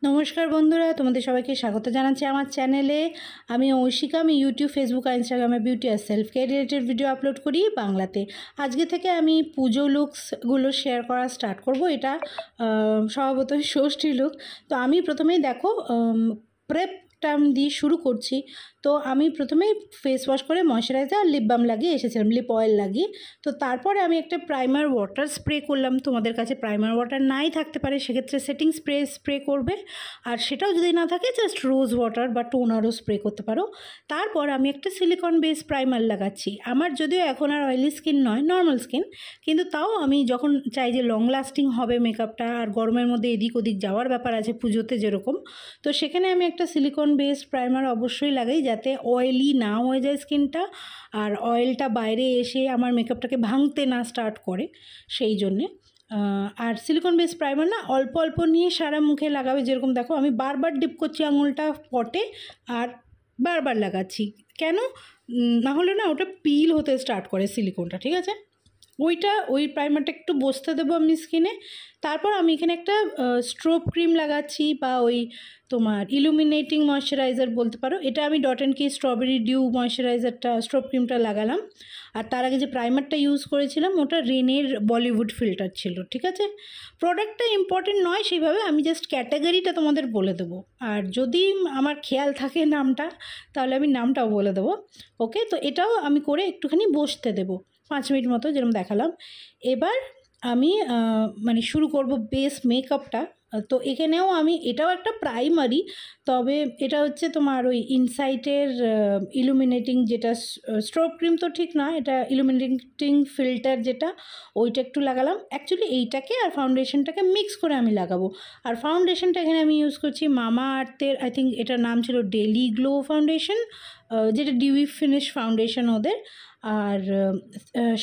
নমস্কার বন্ধুরা, তোমাদের সবাইকে স্বাগত জানাচ্ছি আমার চ্যানেলে। আমি ঐশিকা। আমি ইউটিউব, ফেসবুক আর ইনস্টাগ্রামে বিউটি আর self care related video upload করি বাংলাতে। আজকে থেকে আমি পুজো লুকসগুলো শেয়ার করা স্টার্ট করব। এটা স্বভাবতই ষষ্ঠী লুক। তো আমি প্রথমেই দেখো প্রেপটা দিয়ে শুরু করছি। তো আমি প্রথমেই ফেস ওয়াশ করে ময়শ্চারাইজার আর লিপ বাম লাগিয়ে এসেছিলাম, লিপ অয়েল লাগিয়ে। তো তারপরে আমি একটা প্রাইমার ওয়াটার স্প্রে করলাম। তোমাদের কাছে প্রাইমার ওয়াটার নাই থাকতে পারে, সেক্ষেত্রে সেটিং স্প্রে করবে। আর সেটাও যদি না থাকে জাস্ট রোজ ওয়াটার বা টোনারও স্প্রে করতে পারো। তারপর আমি একটা সিলিকন বেস প্রাইমার লাগাচ্ছি। আমার যদিও এখন আর অয়েলি স্কিন নয়, নর্মাল স্কিন, কিন্তু তাও আমি যখন চাই যে লং লাস্টিং হবে মেকআপটা, আর গরমের মধ্যে এদিক ওদিক যাওয়ার ব্যাপার আছে পুজোতে যেরকম, তো সেখানে আমি একটা সিলিকন বেস প্রাইমার অবশ্যই লাগাই, যাতে অয়েলি না হয়ে যায় স্কিনটা আর অয়েলটা বাইরে এসে আমার মেকআপটাকে ভাঙতে না স্টার্ট করে, সেই জন্যে। আর সিলিকন বেস প্রাইমার না অল্প অল্প নিয়ে সারা মুখে লাগাবে। যেরকম দেখো আমি বারবার ডিপ করছি আঙুলটা পটে আর বারবার লাগাচ্ছি। কেন? না হলে না ওটা পিল হতে স্টার্ট করে সিলিকনটা, ঠিক আছে? ওই প্রাইমারটা একটু বসতে দেবো আমি স্কিনে। তারপর আমি এখানে একটা স্ট্রোব ক্রিম লাগাচ্ছি, বা ওই তোমার ইলুমিনেটিং ময়শ্চারাইজার বলতে পারো। এটা আমি ডট অ্যান্ড কি স্ট্রবেরি ডিউ ময়শ্চারাইজারটা, স্ট্রোব ক্রিমটা লাগালাম। আর তার আগে যে প্রাইমারটা ইউজ করেছিলাম ওটা রেনের বলিউড ফিল্টার ছিল, ঠিক আছে? প্রোডাক্টটা ইম্পর্টেন্ট নয় সেইভাবে, আমি জাস্ট ক্যাটাগরিটা তোমাদের বলে দেবো। আর যদি আমার খেয়াল থাকে নামটা, তাহলে আমি নামটাও বলে দেবো। ওকে, তো এটাও আমি করে একটুখানি বসতে দেবো 5 মিনিট মতো, যেরকম দেখালাম। এবার আমি মানে শুরু করব বেস মেকআপটা। তো এখানেও আমি, এটাও একটা প্রাইমারি, তবে এটা হচ্ছে তোমার ওই ইনসাইটের ইলুমিনেটিং, যেটা স্ট্রোব ক্রিম তো ঠিক না, এটা ইলুমিনেটিং ফিল্টার যেটা, ওইটা একটু লাগালাম। অ্যাকচুয়ালি এইটাকে আর ফাউন্ডেশনটাকে মিক্স করে আমি লাগাবো। আর ফাউন্ডেশনটা এখানে আমি ইউজ করছি মামা আর্থের, আই থিঙ্ক এটার নাম ছিল ডেলি গ্লো ফাউন্ডেশন, যেটা ডিউই ফিনিশ ফাউন্ডেশন ওদের। আর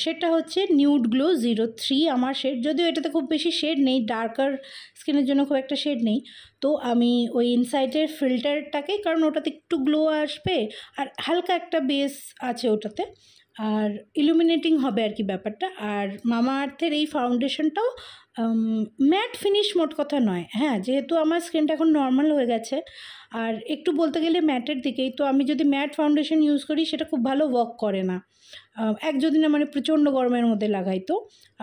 সেটা হচ্ছে নিউড গ্লো 03 আমার শেড, যদিও এটাতে খুব বেশি শেড নেই, ডার্কার স্কিনের জন্য খুব একটা শেড নেই। তো আমি ওই ইনসাইটের ফিল্টারটাকে, কারণ ওটাতে একটু গ্লো আসবে আর হালকা একটা বেস আছে ওটাতে, আর ইলুমিনেটিং হবে আর কি ব্যাপারটা। আর মামা আর্থের এই ফাউন্ডেশনটাও ম্যাট ফিনিশ, মোট কথা নয়, হ্যাঁ, যেহেতু আমার স্কিনটা এখন নর্মাল হয়ে গেছে আর একটু বলতে গেলে ম্যাটের দিকেই, তো আমি যদি ম্যাট ফাউন্ডেশন ইউজ করি সেটা খুব ভালো ওয়ার্ক করে না। যদি না মানে প্রচণ্ড গরমের মধ্যে লাগাই তো,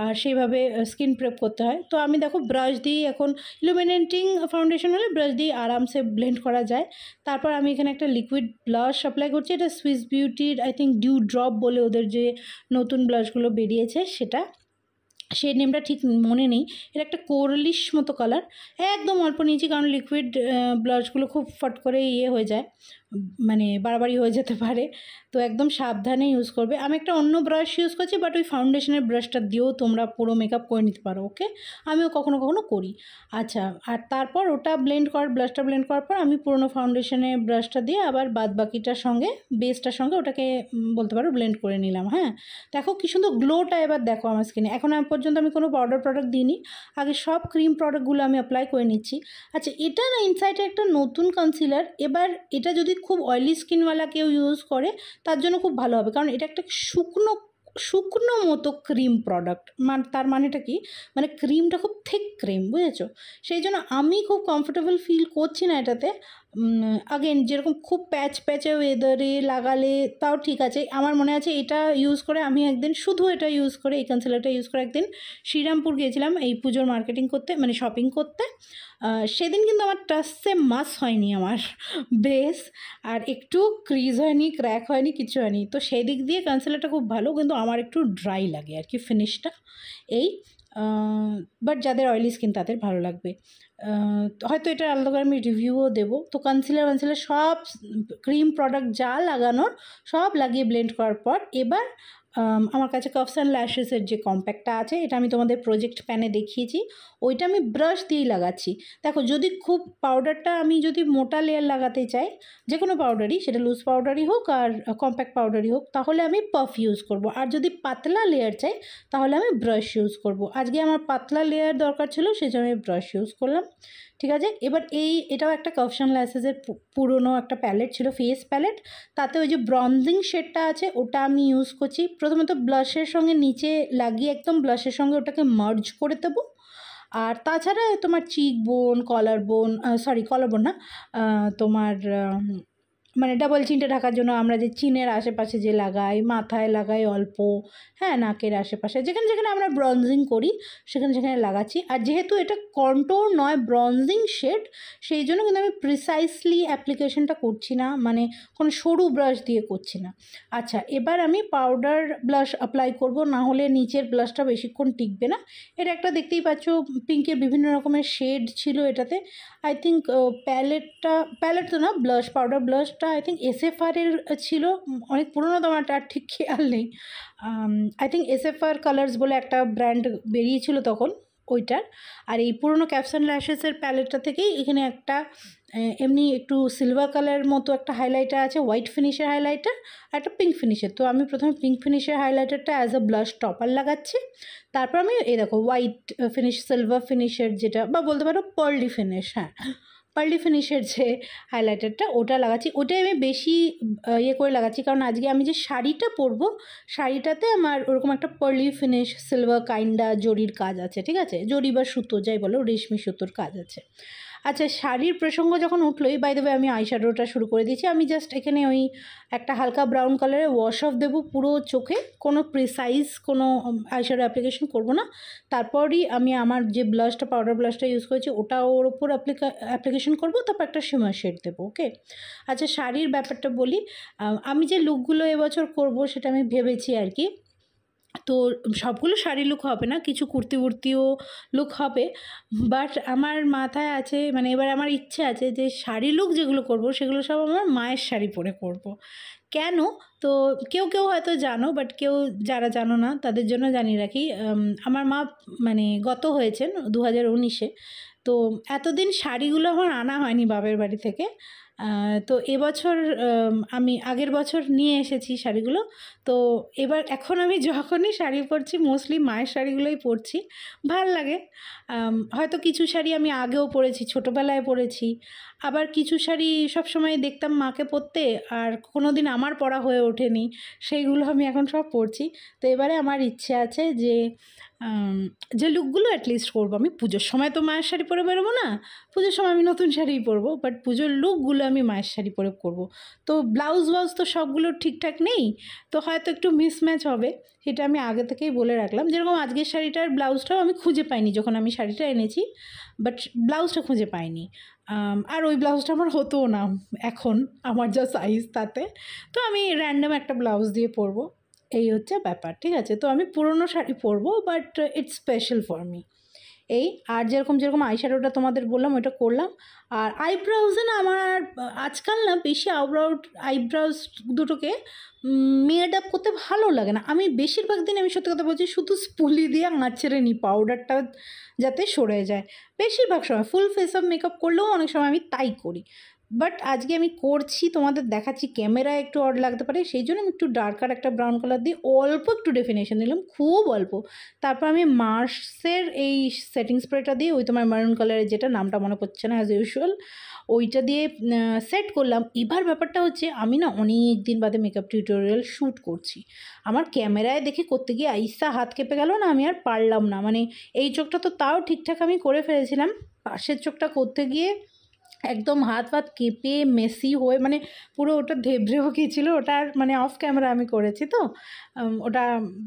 আর সেইভাবে স্কিন প্রেপ করতে হয়। তো আমি দেখো ব্রাশ দিয়ে, এখন ইলুমিনেটিং ফাউন্ডেশন হলে ব্রাশ দিয়ে আরামসে ব্লেন্ড করা যায়। তারপর আমি এখানে একটা লিকুইড ব্লাশ অ্যাপ্লাই করছি। এটা সুইস বিউটির আই থিঙ্ক ডিউ ড্রপ বলে ওদের যে নতুন ব্লাশগুলো বেরিয়েছে সেটা, শেড নেমটা ঠিক মনে নেই। এটা একটা কোরালিশ মতো কালার, একদম অল্প নিয়েছি, কারণ লিকুইড ব্লাশগুলো খুব ফট করে হয়ে যায়, মানে বাড়াবাড়ি হয়ে যেতে পারে। তো একদম সাবধানে ইউজ করবে। আমি একটা অন্য ব্রাশ ইউজ করছি, বাট ওই ফাউন্ডেশনের ব্রাশটা দিয়েও তোমরা পুরো মেকআপ করে নিতে পারো, ওকে? আমিও কখনো কখনো করি। আচ্ছা, আর তারপর ওটা ব্লাশটা ব্লেন্ড করার পর আমি পুরোনো ফাউন্ডেশনের ব্রাশটা দিয়ে আবার বাদ বাকিটার সঙ্গে, বেসটার সঙ্গে ওটাকে বলতে পারো ব্লেন্ড করে নিলাম। হ্যাঁ, দেখো কি সুন্দর গ্লোটা এবার দেখো আমার স্কিনে। এখন পর্যন্ত আমি কোনো পাউডার প্রোডাক্ট দিইনি, আগে সব ক্রিম প্রোডাক্টগুলো আমি অ্যাপ্লাই করে নিচ্ছি। আচ্ছা, এটা না ইনসাইটে একটা নতুন কনসিলার। এবার এটা যদি খুব অয়েলি স্কিনওয়ালা কেউ ইউজ করে তার জন্য খুব ভালো হবে, কারণ এটা একটা শুকনো শুকনো মতো ক্রিম প্রোডাক্ট। তার মানেটা কি, মানে ক্রিমটা খুব থিক ক্রিম, বুঝেছো? সেই জন্য আমি খুব কমফোর্টেবল ফিল করছি না এটাতে। আগেন যেরকম খুব প্যাচে ওয়েদারে লাগালে তাও ঠিক আছে। আমার মনে আছে এটা ইউজ করে আমি একদিন, শুধু এটা ইউজ করে, এই কনসিলারটা ইউজ করে একদিন শ্রীরামপুর গিয়েছিলাম এই পুজোর মার্কেটিং করতে, মানে শপিং করতে। সেদিন কিন্তু আমার টাচে মাস হয়নি আমার বেস, আর একটু ক্রিজ হয়নি, ক্র্যাক হয়নি, কিছু হয়নি। তো সেই দিক দিয়ে কনসিলারটা খুব ভালো, কিন্তু আমার একটু ড্রাই লাগে আর কি ফিনিশটা, এই। বাট যাদের অয়েলি স্কিন তাদের ভালো লাগবে। হয়তো এটা আলাদা করে আমি রিভিউও দেবো। তো কনসিলার সব ক্রিম প্রোডাক্ট যা লাগানোর সব লাগিয়ে ব্লেন্ড করার পর এবার আমার কাছে কাফস অ্যান্ড ল্যাশেসের যে কম্প্যাক্টটা আছে, এটা আমি তোমাদের প্রজেক্ট প্যানে দেখিয়েছি, ওইটা আমি ব্রাশ দিয়েই লাগাচ্ছি। দেখো, যদি খুব পাউডারটা আমি যদি মোটা লেয়ার লাগাতে চাই, যে কোনো পাউডারই, সেটা লুজ পাউডারই হোক আর কম্প্যাক্ট পাউডারই হোক, তাহলে আমি পাফ ইউজ করব। আর যদি পাতলা লেয়ার চাই তাহলে আমি ব্রাশ ইউজ করব। আজকে আমার পাতলা লেয়ার দরকার ছিল, সেজন্য আমি ব্রাশ ইউজ করলাম, ঠিক আছে? এবার এটাও একটা কাফস অ্যান্ড ল্যাশেসের পুরনো একটা প্যালেট ছিল, ফেস প্যালেট। তাতে ওই যে ব্রঞ্জিং শেডটা আছে ওটা আমি ইউজ করছি। প্রথমত ব্লাশের সঙ্গে নিচে লাগিয়ে একদম ব্লাশের সঙ্গে ওটাকে মার্জ করে দেবো, আর তাছাড়া তোমার চিক বোন, কলার বোন, কলার বোন না, তোমার মানে ডাবল চিনটা ঢাকার জন্য আমরা যে চিনের আশেপাশে যে লাগাই, মাথায় লাগাই অল্প, হ্যাঁ, নাকের আশেপাশে যেখানে যেখানে আমরা ব্রঞ্জিং করি সেখানে সেখানে লাগাচ্ছি। আর যেহেতু এটা কন্ট্যুর নয়, ব্রঞ্জিং শেড, সেই জন্য কিন্তু আমি প্রিসাইসলি অ্যাপ্লিকেশনটা করছি না, মানে কোনো সরু ব্রাশ দিয়ে করছি না। আচ্ছা, এবার আমি পাউডার ব্লাশ অ্যাপ্লাই করব, না হলে নিচের ব্লাশটা বেশিক্ষণ টিকবে না। এটা একটা দেখতেই পাচ্ছ পিঙ্কের বিভিন্ন রকমের শেড ছিল এটাতে। আই থিঙ্ক প্যালেট তো না, ব্লাশ, পাউডার ব্লাশটা আই থিঙ্ক এসএফআরের ছিল, অনেক পুরোনো দামাটা আর ঠিক খেয়াল নেই। আই থিঙ্ক এসএফআর কালার্স বলে একটা ব্র্যান্ড বেরিয়েছিল তখন, ওইটার। আর এই পুরোনো ক্যাপসন ল্যাশেসের প্যালেটটা থেকেই এখানে একটা এমনি একটু সিলভার কালার মতো একটা হাইলাইটার আছে, হোয়াইট ফিনিশের হাইলাইটার, আর একটা পিঙ্ক ফিনিশের। তো আমি প্রথমে পিঙ্ক ফিনিশের হাইলাইটারটা অ্যাজ আ ব্লাশ টপার লাগাচ্ছি, তারপর আমি এই দেখো হোয়াইট ফিনিশ, সিলভার ফিনিশের যেটা, বা বলতে পারো পার্লি ফিনিশ, হ্যাঁ, পার্লি ফিনিশের যে হাইলাইটারটা ওটা লাগাচ্ছি। ওটাই আমি বেশি ইয়ে করে লাগাচ্ছি, কারণ আজকে আমি যে শাড়িটা পরবো, শাড়িটাতে আমার ওরকম একটা পার্লি ফিনিশ সিলভার কাইন্ডা জরির কাজ আছে, ঠিক আছে, জরি বা সুতো যাই বলো, রেশমি সুতোর কাজ আছে। আচ্ছা, শাড়ির প্রসঙ্গ যখন উঠলোই, বাই দ্য ওয়ে আমি আইশ্যাডোটা শুরু করে দিয়েছি। আমি জাস্ট এখানে ওই একটা হালকা ব্রাউন কালারের ওয়াশ অফ দেবো পুরো চোখে, কোনো প্রিসাইজ কোনো আইশ্যাডো অ্যাপ্লিকেশন করবো না। তারপরই আমি আমার যে ব্লাশটা, পাউডার ব্লাশটা ইউজ করেছি, ওটা ওর ওপর অ্যাপ্লিকেশন করবো, তারপর একটা শিমার শেড দেবো, ওকে। আচ্ছা, শাড়ির ব্যাপারটা বলি। আমি যে লুকগুলো এবছর করব সেটা আমি ভেবেছি আর কি। তো সবগুলো শাড়ি লুক হবে না, কিছু কুর্তি উর্তিও লুক হবে, বাট আমার মাথায় আছে, মানে এবার আমার ইচ্ছে আছে যে শাড়ি লুক যেগুলো করব সেগুলো সব আমার মায়ের শাড়ি পরে করব। কেন? তো কেউ কেউ হয়তো জানো, বাট কেউ যারা জানো না তাদের জন্য জানিয়ে রাখি। আমার মা মানে গত হয়েছেন 2019-এ। তো এতদিন শাড়িগুলো আমার আনা হয়নি বাপের বাড়ি থেকে। তো এবছর আমি আগের বছর নিয়ে এসেছি শাড়িগুলো। তো এবার এখন আমি যখনই শাড়ি পরছি মোস্টলি মায়ের শাড়িগুলোই পরছি, ভাল লাগে। হয়তো কিছু শাড়ি আমি আগেও পরেছি, ছোটোবেলায় পরেছি, আবার কিছু শাড়ি সবসময় দেখতাম মাকে পরতে, আর কোনো দিন আমার পরা হয়ে ওঠেনি, সেইগুলো আমি এখন সব পরছি। তো এবারে আমার ইচ্ছে আছে যে লুকগুলো অ্যাটলিস্ট করবো। আমি পুজোর সময় তো মায়ের শাড়ি পরে বেরোবো না, পুজোর সময় আমি নতুন শাড়িই পরবো, বাট পুজোর লুকগুলো আমি মায়ের শাড়ি পরে করবো। তো ব্লাউজ তো সবগুলো ঠিকঠাক নেই, তো হয়তো একটু মিসম্যাচ হবে, সেটা আমি আগে থেকেই বলে রাখলাম। যেরকম আজকের শাড়িটার ব্লাউজটাও আমি খুঁজে পাইনি যখন আমি শাড়িটা এনেছি, বাট ব্লাউজটা খুঁজে পাইনি। আর ওই ব্লাউজটা আমার হতোও না এখন, আমার যা সাইজ তাতে। তো আমি র্যান্ডম একটা ব্লাউজ দিয়ে পরবো, এই হচ্ছে ব্যাপার, ঠিক আছে। তো আমি পুরনো শাড়ি পরবো, but it's special for me. এই আর যেরকম যেরকম আইশ্যাডোটা তোমাদের বললাম ওইটা করলাম। আর আইব্রাউজে না আমার আজকাল না বেশি আইব্রাউজ দুটোকে মেড আপ করতে ভালো লাগে না। আমি বেশিরভাগ দিন, আমি সত্যি কথা বলছি, শুধু স্পুলি দিয়ে আঁচড়ে নিই পাউডারটা যাতে সরে যায়। বেশিরভাগ সময় ফুল ফেস অফ মেকআপ করলেও অনেক সময় আমি তাই করি, বাট আজকে আমি করছি, তোমাদের দেখাচ্ছি, ক্যামেরায় একটু অড লাগতে পারে, সেই জন্য আমি একটু ডার্কার একটা ব্রাউন কালার দিয়ে অল্প একটু ডেফিনেশন দিলাম, খুব অল্প। তারপর আমি মার্সের এই সেটিং স্প্রেটা দিয়ে, ওই তোমার মারুন কালারের যেটা নামটা মনে পড়ছে না অ্যাজ ইউজুয়াল, ওইটা দিয়ে সেট করলাম। এবার ব্যাপারটা হচ্ছে আমি না অনেক দিন বাদে মেকআপ টিউটোরিয়াল শ্যুট করছি, আমার ক্যামেরায় দেখে করতে গিয়ে আইসা হাত কেঁপে গেল না, আমি আর পারলাম না। মানে এই চোখটা তো তাও ঠিকঠাক আমি করে ফেলেছিলাম, পাশের চোখটা করতে গিয়ে একদম হাত ফাত কেঁপে মেসি হয়ে, মানে পুরো ওটা ধেবড়েও গিয়েছিলো। ওটা আর মানে অফ ক্যামেরা আমি করেছি, তো ওটা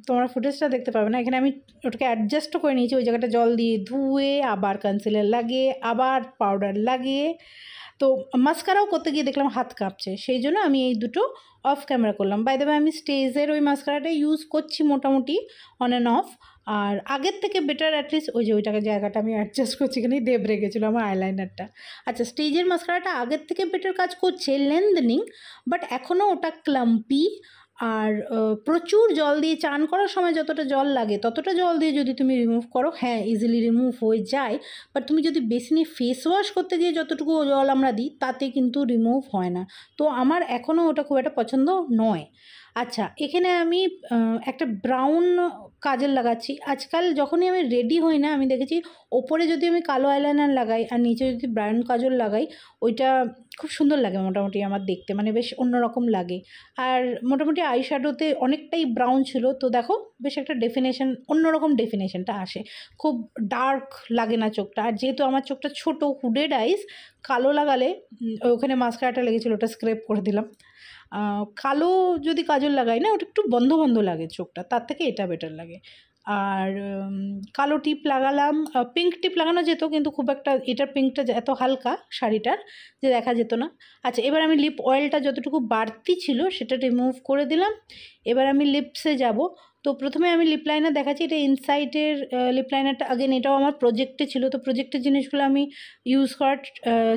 তোমরা ফুটেজটা দেখতে পাবে না। এখানে আমি ওটাকে অ্যাডজাস্টও করে নিয়েছি, ওই জায়গাটা জল দিয়ে ধুয়ে আবার কনসিলার লাগিয়ে আবার পাউডার লাগিয়ে। তো মাস্কারাও করতে গিয়ে দেখলাম হাত কাঁপছে, সেই জন্য আমি এই দুটো অফ ক্যামেরা করলাম। বাই দ্য ওয়ে আমি স্টেজের ওই মাস্কারাটা ইউজ করছি মোটামুটি অন অ্যান্ড অফ, আর আগের থেকে বেটার অ্যাটলিস্ট। ওই যে ওইটাকে জায়গাটা আমি অ্যাডজাস্ট করছি, এখানেই দেবড়ে গেছিলো আমার আইলাইনারটা। আচ্ছা, স্টেজের মাস্কারাটা আগের থেকে বেটার কাজ করছে, লেন্থনিং, বাট এখনও ওটা ক্লাম্পি। আর প্রচুর জল দিয়ে চান করার সময় যতটা জল লাগে ততটা জল দিয়ে যদি তুমি রিমুভ করো, হ্যাঁ ইজিলি রিমুভ হয়ে যায়, বাট তুমি যদি বেসিনে ফেস ওয়াশ করতে গিয়ে যতটুকু জল আমরা দিই তাতে কিন্তু রিমুভ হয় না। তো আমার এখনও ওটা খুব একটা পছন্দ নয়। আচ্ছা, এখানে আমি একটা ব্রাউন কাজল লাগাচ্ছি। আজকাল যখনই আমি রেডি হই না, আমি দেখেছি ওপরে যদি আমি কালো আইলাইনার লাগাই আর নিচে যদি ব্রাউন কাজল লাগাই, ওইটা খুব সুন্দর লাগে মোটামুটি আমার দেখতে, মানে বেশ অন্যরকম লাগে। আর মোটামুটি আই শ্যাডোতে অনেকটাই ব্রাউন ছিল, তো দেখো বেশ একটা ডেফিনেশন, অন্যরকম ডেফিনেশনটা আসে। খুব ডার্ক লাগে না চোখটা। আর যেহেতু আমার চোখটা ছোট, হুডেড আইস, কালো লাগালে ওখানে মাস্কারাটা লেগেছিল, ওটা স্ক্রেপ করে দিলাম। কালো যদি কাজল লাগাই না, ওটা একটু বন্ধ বন্ধ লাগে চোখটা, তার থেকে এটা বেটার লাগে। আর কালো টিপ লাগালাম, পিঙ্ক টিপ লাগানো যেত, কিন্তু খুব একটা এটার পিঙ্কটা এত হালকা শাড়িটার যে দেখা যেত না। আচ্ছা, এবার আমি লিপ অয়েলটা যতটুকু বাড়তি ছিল সেটা রিমুভ করে দিলাম। এবার আমি লিপসে যাব। তো প্রথমে আমি লিপ লাইনার দেখাচ্ছি, এটা ইনসাইটের লিপ লাইনারটা। আগেন এটাও আমার প্রজেক্টে ছিল, তো প্রজেক্টের জিনিসগুলো আমি ইউজ করার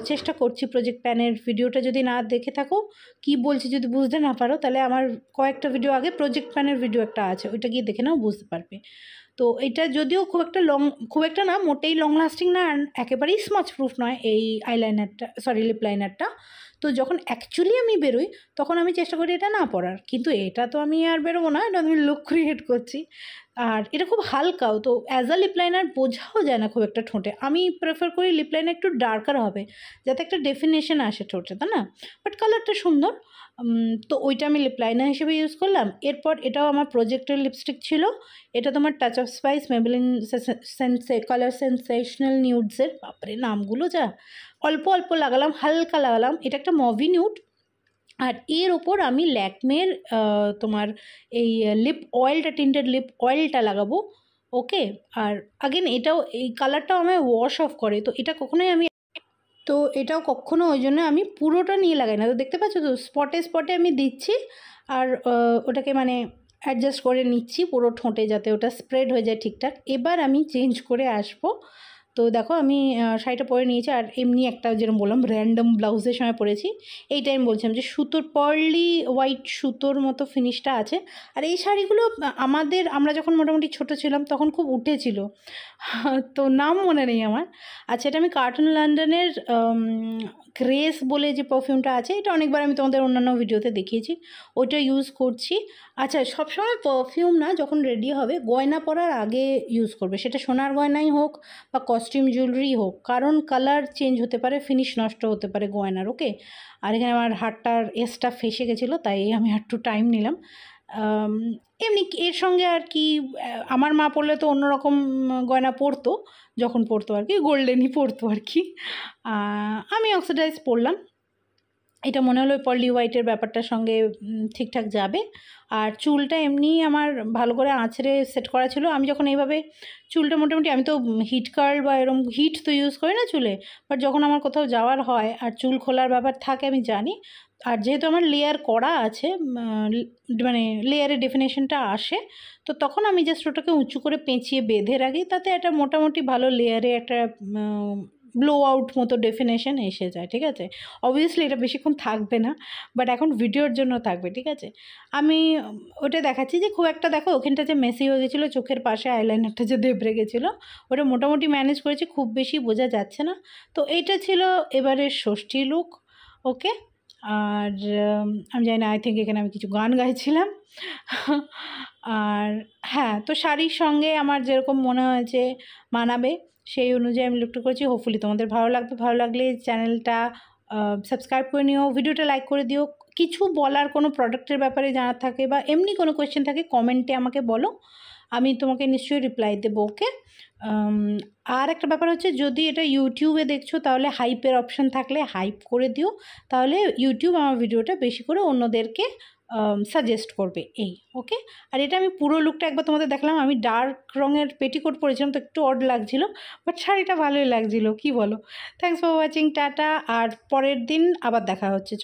চেষ্টা করছি। প্রজেক্ট প্যানের ভিডিওটা যদি না দেখে থাকো, কি বলছি যদি বুঝতে না পারো, তাহলে আমার কয়েকটা ভিডিও আগে প্রজেক্ট প্যানের ভিডিও একটা আছে, ওইটা গিয়ে দেখে নাও, বুঝতে পারবে। তো এটা যদিও খুব একটা না, মোটেই লং লাস্টিং না, আর একেবারেই স্মচ প্রুফ নয় এই আইলাইনারটা, সরি লিপ লাইনারটা। তো যখন অ্যাকচুয়ালি আমি বেরোই, তখন আমি চেষ্টা করি এটা না পরার, কিন্তু এটা তো আমি আর বেরোবো না, এটা আমি লুক ক্রিয়েট করছি। আর এটা খুব হালকাও, তো অ্যাজ আ লিপ লাইনার বোঝাও যায় না খুব একটা ঠোঁটে। আমি প্রেফার করি লিপ লাইনার একটু ডার্কার হবে, যাতে একটা ডেফিনেশন আসে ঠোঁটে, তাই না? বাট কালারটা সুন্দর। তো ওইটা আমি লিপ লাইনার হিসেবে ইউজ করলাম। এরপর এটাও আমার প্রজেক্টের লিপস্টিক ছিল, এটা তোমার touch of spice Maybelline colour sensational নিউডসের। বাপরে নামগুলো যা! অল্প অল্প লাগালাম, হালকা লাগালাম। এটা একটা মভি নিউড। আর এর ওপর আমি ল্যাকমের তোমার এই লিপ অয়েলটা, টিন্টেড লিপ অয়েলটা লাগাবো। ওকে। আর আগেন এটাও, এই কালারটাও আমায় ওয়াশ অফ করে, তো এটা কখনোই আমি, তো এটাও কখনো ওই জন্য আমি পুরোটা নিয়ে লাগাই না। তো দেখতে পাচ্ছ তো, স্পটে স্পটে আমি দিচ্ছি, আর ওটাকে মানে অ্যাডজাস্ট করে নিচ্ছি পুরো ঠোঁটে, যাতে ওটা স্প্রেড হয়ে যায় ঠিকঠাক। এবার আমি চেঞ্জ করে আসবো। তো দেখো আমি শাড়িটা পরে নিয়েছি, আর এমনি একটা যেরকম বললাম র্যান্ডম ব্লাউজের সময় পরেছি। এইটা আমি বলছিলাম যে সুতোর পার্লি হোয়াইট সুতোর মতো ফিনিশটা আছে। আর এই শাড়িগুলো আমরা যখন মোটামুটি ছোট ছিলাম তখন খুব উঠেছিল, তো নাম মনে নেই আমার। আচ্ছা, এটা আমি কার্টুন লন্ডনের গ্রেস বলে যে পারফিউমটা আছে, এটা অনেকবার আমি তোমাদের অন্যান্য ভিডিওতে দেখিয়েছি, ওইটা ইউজ করছি। আচ্ছা, সবসময় পারফিউম না, যখন রেডি হবে গয়না পরার আগে ইউজ করবে, সেটা সোনার গয়নাই হোক বা কস্টিউম জুয়েলারি হোক, কারণ কালার চেঞ্জ হতে পারে, ফিনিশ নষ্ট হতে পারে গয়নার। ওকে। আর এখানে আমার হাতটার এসটা ফেসে গেছিলো, তাই আমি একটু টাইম নিলাম। এমনি এর সঙ্গে আর কি, আমার মা পরলে তো অন্যরকম গয়না পরতো, যখন পরতো আর কি গোল্ডেনই পরতো আর কি। আমি অক্সিডাইজ পরলাম। এটা মনে হলো পার্লি হোয়াইটের ব্যাপারটার সঙ্গে ঠিকঠাক যাবে। আর চুলটা এমনি আমার ভালো করে আঁচড়ে সেট করা ছিল। আমি যখন এইভাবে চুলটা মোটামুটি, আমি তো হিট কার্ল বা এরকম হিট তো ইউজ করি না চুলে, বাট যখন আমার কোথাও যাওয়ার হয় আর চুল খোলার ব্যাপার থাকে, আমি জানি। আর যেহেতু আমার লেয়ার করা আছে, মানে লেয়ারের ডেফিনেশনটা আসে, তো তখন আমি জাস্ট ওটাকে উঁচু করে পেঁচিয়ে বেঁধে রাখি, তাতে একটা মোটামুটি ভালো লেয়ারে একটা ব্লো আউট মতো ডেফিনেশন এসে যায়। ঠিক আছে, অবভিয়াসলি এটা বেশিক্ষণ থাকবে না, বাট এখন ভিডিওর জন্য থাকবে। ঠিক আছে, আমি ওটা দেখাচ্ছি যে খুব একটা, দেখো ওখানটা যে মেসি হয়ে গেছিলো, চোখের পাশে আইলাইনারটা যে দেবড়ে গেছিলো, ওটা মোটামুটি ম্যানেজ করেছি, খুব বেশি বোঝা যাচ্ছে না। তো এইটা ছিল এবারের ষষ্ঠী লুক। ওকে। আর আমি জানি না, আই থিঙ্ক এখানে আমি কিছু গান গাইছিলাম। আর হ্যাঁ, তো শাড়ির সঙ্গে আমার যেরকম মনে হয়েছে মানাবে, সেই অনুযায়ী আমি লুকটা করেছি। হোপফুলি তোমাদের ভালো লাগবে। ভালো লাগলে চ্যানেলটা সাবস্ক্রাইব করে নিও, ভিডিওটা লাইক করে দিও। কিছু বলার, কোনো প্রোডাক্টের ব্যাপারে জানার থাকে বা এমনি কোনো কোয়েশ্চেন থাকে, কমেন্টে আমাকে বলো, আমি তোমাকে নিশ্চয়ই রিপ্লাই দেবো। ওকে। আর একটা ব্যাপার হচ্ছে, যদি এটা ইউটিউবে দেখছো তাহলে হাইপের অপশান থাকলে হাইপ করে দিও, তাহলে ইউটিউব আমার ভিডিওটা বেশি করে অন্যদেরকে সাজেস্ট করবে এই। ওকে। আর এটা আমি পুরো লুকটা একবার তোমাদের দেখলাম। আমি ডার্ক রঙের পেটিকোট পরেছিলাম, তো একটু অড লাগছিল, বাট শাড়িটা ভালোই লাগছিলো, কি বলো? Thanks for watching, tata. আর পরের দিন আবার দেখা হচ্ছে।